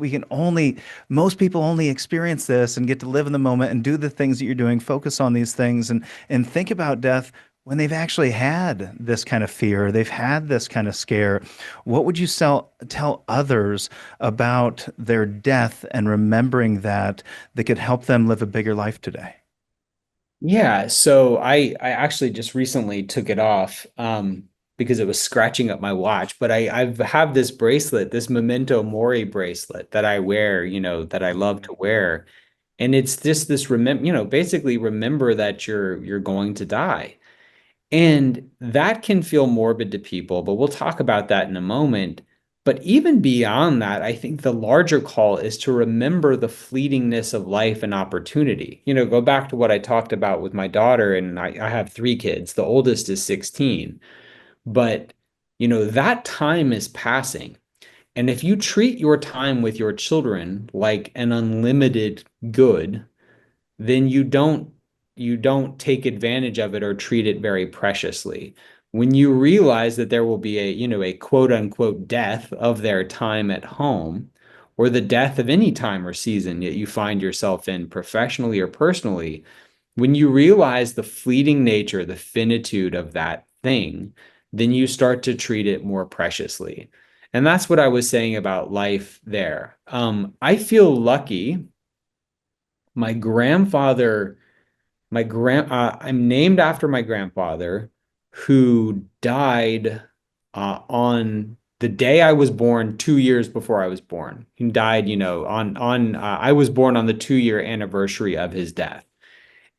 most people only experience this and get to live in the moment and do the things that you're doing, focus on these things and think about death when they've actually had this kind of fear, they've had this kind of scare. What would you tell others about their death and remembering that could help them live a bigger life today? Yeah, so I actually just recently took it off because it was scratching up my watch. But I've have this bracelet, this Memento Mori bracelet that I wear, that I love to wear. And it's just this basically remember that you're going to die. And that can feel morbid to people, but we'll talk about that in a moment. But even beyond that, I think the larger call is to remember the fleetingness of life and opportunity. Go back to what I talked about with my daughter, and I have 3 kids. The oldest is 16. But, that time is passing. And if you treat your time with your children like an unlimited good, then you don't take advantage of it or treat it very preciously. When you realize that there will be a quote unquote death of their time at home, or the death of any time or season that you find yourself in professionally or personally, when you realize the fleeting nature, the finitude of that thing, then you start to treat it more preciously. And that's what I was saying about life there. I feel lucky. My grandfather I'm named after my grandfather who died on the day I was born, 2 years before I was born. He died, on I was born on the 2 year anniversary of his death.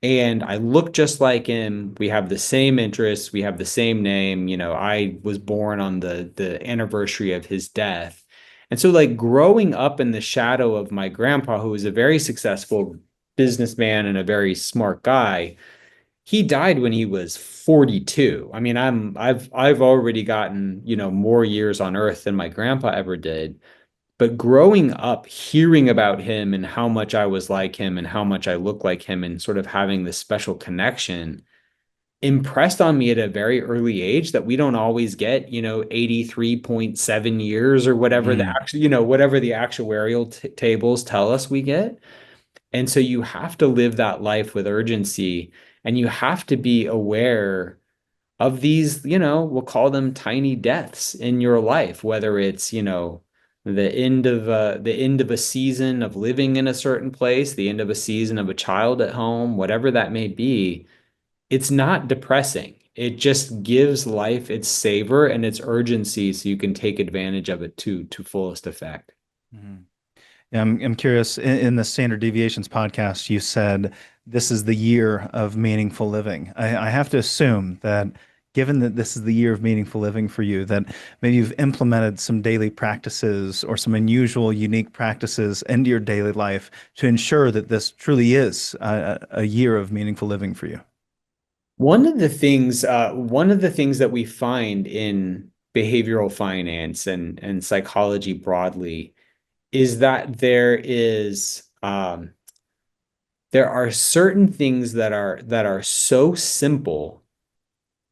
And I look just like him. We have the same interests. We have the same name. I was born on the anniversary of his death. And so, like, growing up in the shadow of my grandpa, who was a very successful businessman and a very smart guy, he died when he was 42. I mean, I've already gotten, more years on earth than my grandpa ever did. But growing up, hearing about him and how much I was like him and how much I look like him and sort of having this special connection impressed on me at a very early age that we don't always get, 83.7 years or whatever the Mm. actual, whatever the actuarial tables tell us we get. And so you have to live that life with urgency, and you have to be aware of these, we'll call them tiny deaths in your life, whether it's, the end of a season of living in a certain place, the end of a season of a child at home, whatever that may be. It's not depressing. It just gives life its savor and its urgency so you can take advantage of it to fullest effect. Mhm. Yeah, I'm curious. In the Standard Deviations podcast, you said this is the year of meaningful living. I have to assume that, given that this is the year of meaningful living for you, that maybe you've implemented some daily practices or some unusual, unique practices into your daily life to ensure that this truly is a year of meaningful living for you. One of the things that we find behavioral finance and psychology broadly is that there are certain things that are so simple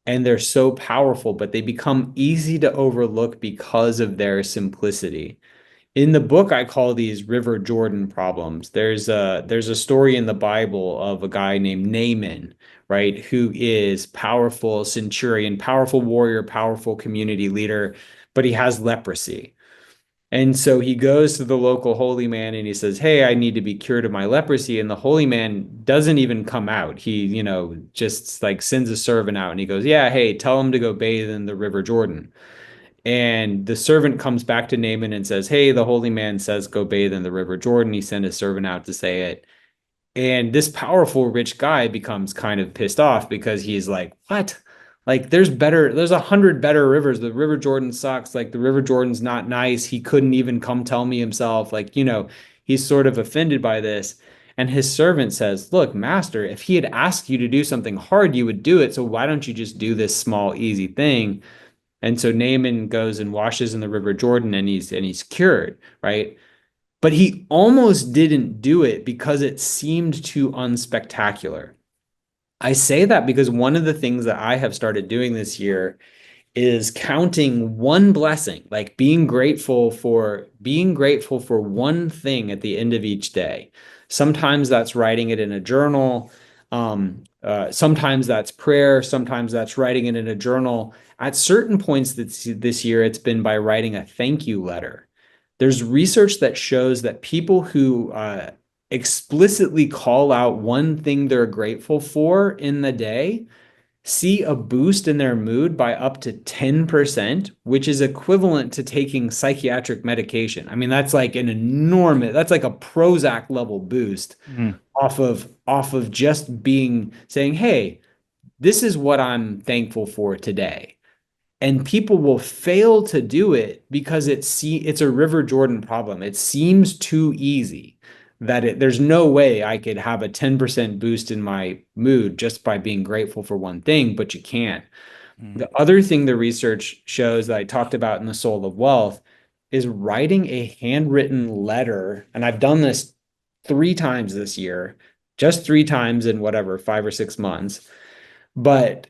and they're so powerful, but they become easy to overlook because of their simplicity. In the book, I call these River Jordan problems. There's a story in the Bible of a guy named Naaman, right, who is powerful centurion, powerful warrior, powerful community leader, but he has leprosy. And so he goes to the local holy man and he says, "Hey, I need to be cured of my leprosy." And the holy man doesn't even come out. He, just like sends a servant out and he goes, "Yeah, hey, tell him to go bathe in the River Jordan." And the servant comes back to Naaman and says, "Hey, the holy man says go bathe in the River Jordan." He sent his servant out to say it. And this powerful rich guy becomes kind of pissed off because he's like, "What? Like there's 100 better rivers. The River Jordan sucks. Like the River Jordan's not nice. He couldn't even come tell me himself." Like, he's sort of offended by this. And his servant says, "Look, master, if he had asked you to do something hard, you would do it. So why don't you just do this small, easy thing?" And so Naaman goes and washes in the River Jordan and he's cured, right? But he almost didn't do it because it seemed too unspectacular. I say that because one of the things that I have started doing this year is counting one blessing, like being grateful for one thing at the end of each day. Sometimes that's writing it in a journal. Sometimes that's prayer. Sometimes that's writing it in a journal. At certain points this year, it's been by writing a thank you letter. There's research that shows that people who explicitly call out one thing they're grateful for in the day see a boost in their mood by up to 10%, which is equivalent to taking psychiatric medication. I mean, that's like a Prozac level boost Mm. off of just saying, "Hey, this is what I'm thankful for today." And people will fail to do it because it's a River Jordan problem. It seems too easy that there's no way I could have a 10% boost in my mood just by being grateful for one thing, but you can't. Mm. The other thing the research shows that I talked about in The Soul of Wealth is writing a handwritten letter. And I've done this 3 times this year, just 3 times in whatever, 5 or 6 months. But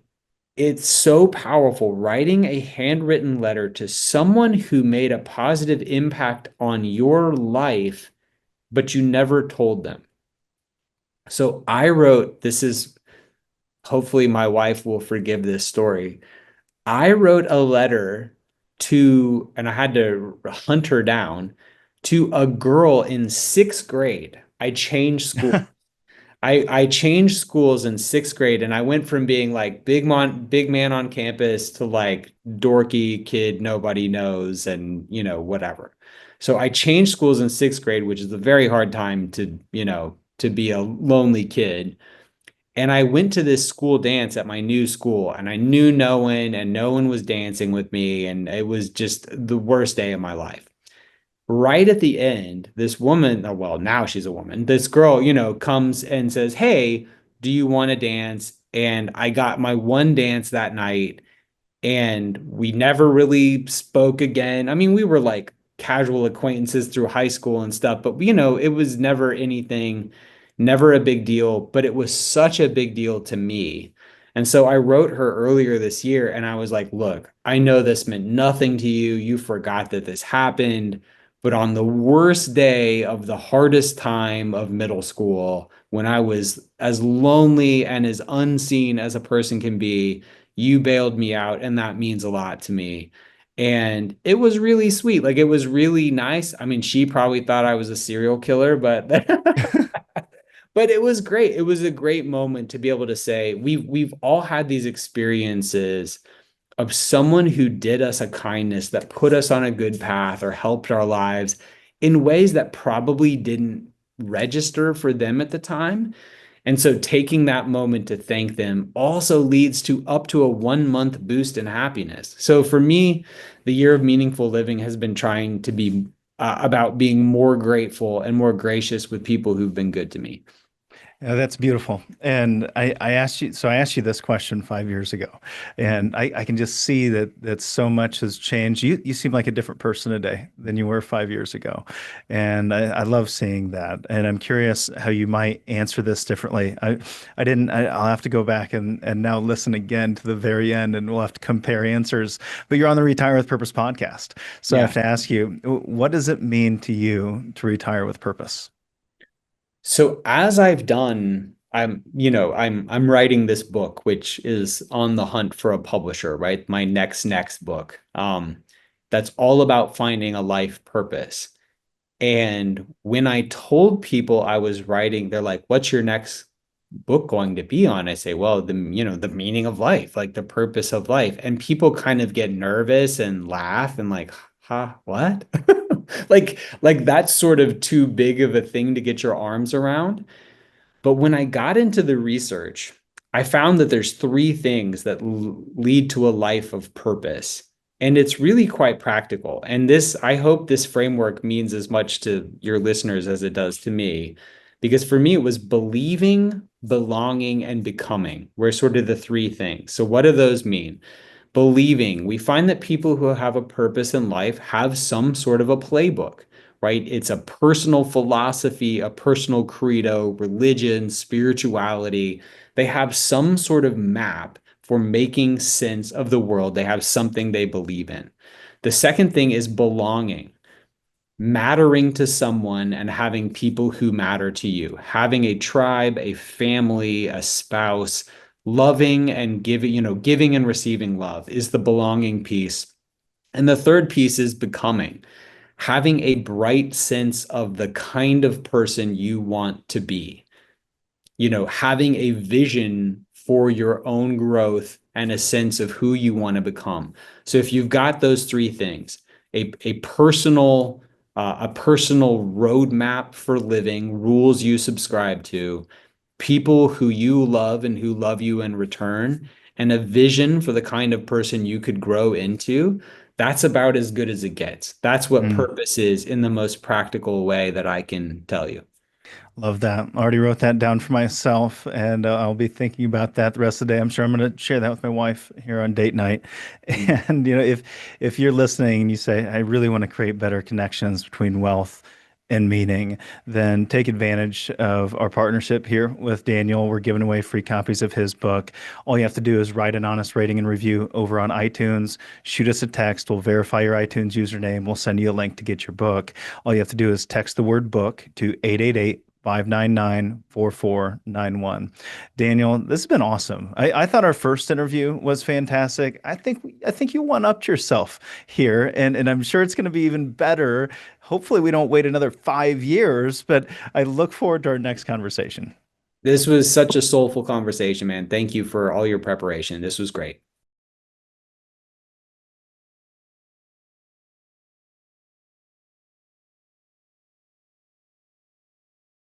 it's so powerful writing a handwritten letter to someone who made a positive impact on your life, but you never told them. So I wrote, this is hopefully my wife will forgive this story. I wrote a letter and I had to hunt her down, to a girl in 6th grade. I changed school. I changed schools in 6th grade and I went from being like big man on campus to like dorky kid nobody knows and whatever. So I changed schools in 6th grade, which is a very hard time to be a lonely kid. And I went to this school dance at my new school and I knew no one and no one was dancing with me. And it was just the worst day of my life. Right at the end, this woman, well, now she's a woman, this girl, comes and says, "Hey, do you want to dance?" And I got my one dance that night and we never really spoke again. I mean, we were like casual acquaintances through high school and stuff, but it was never anything, never a big deal, but it was such a big deal to me. And so I wrote her earlier this year and I was like, "Look, I know this meant nothing to you. You forgot that this happened. But on the worst day of the hardest time of middle school, when I was as lonely and as unseen as a person can be, you bailed me out, and that means a lot to me." And it was really sweet. Like it was really nice. I mean, she probably thought I was a serial killer, but but it was great. It was a great moment to be able to say we've all had these experiences of someone who did us a kindness that put us on a good path or helped our lives in ways that probably didn't register for them at the time. And so taking that moment to thank them also leads to up to a 1 month boost in happiness. So for me, the year of meaningful living has been trying to be about being more grateful and more gracious with people who've been good to me. Yeah, that's beautiful. And I asked you, so I asked you this question 5 years ago, and I can just see that so much has changed. You seem like a different person today than you were 5 years ago. And I love seeing that. And I'm curious how you might answer this differently. I didn't, I'll have to go back and now listen again to the very end and we'll have to compare answers. But you're on the Retire with Purpose podcast. So I have Yeah. to ask you, what does it mean to you to retire with purpose? So as I've done, I'm writing this book, which is on the hunt for a publisher, right? My next book. That's all about finding a life purpose. And when I told people I was writing, they're like, "What's your next book going to be on?" I say, "Well, the meaning of life, like the purpose of life." And people kind of get nervous and laugh and like, "Huh, what?" Like that's sort of too big of a thing to get your arms around. But when I got into the research, I found that there's three things that lead to a life of purpose. And it's really quite practical. And I hope this framework means as much to your listeners as it does to me. Because for me, it was believing, belonging, and becoming were sort of the three things. So, what do those mean? Believing, we find that people who have a purpose in life have some sort of a playbook, right? It's a personal philosophy, a personal credo, religion, spirituality. They have some sort of map for making sense of the world. They have something they believe in. The second thing is belonging, mattering to someone and having people who matter to you, having a tribe, a family, a spouse, loving and giving, giving and receiving love is the belonging piece. And the third piece is becoming, having a bright sense of the kind of person you want to be, having a vision for your own growth and a sense of who you want to become. So if you've got those three things, a personal roadmap for living, rules you subscribe to, people who you love and who love you in return, and a vision for the kind of person you could grow into, that's about as good as it gets. That's what purpose is in the most practical way that I can tell you. Love that. I already wrote that down for myself, and I'll be thinking about that the rest of the day. I'm sure I'm going to share that with my wife here on date night. And if you're listening and you say, "I really want to create better connections between wealth and meaning," then take advantage of our partnership here with Daniel. We're giving away free copies of his book. All you have to do is write an honest rating and review over on iTunes. Shoot us a text. We'll verify your iTunes username. We'll send you a link to get your book. All you have to do is text the word book to 888 599 4491. Daniel, this has been awesome. I thought our first interview was fantastic. I think you one upped yourself here, and I'm sure it's going to be even better. Hopefully, we don't wait another 5 years, but I look forward to our next conversation. This was such a soulful conversation, man. Thank you for all your preparation. This was great.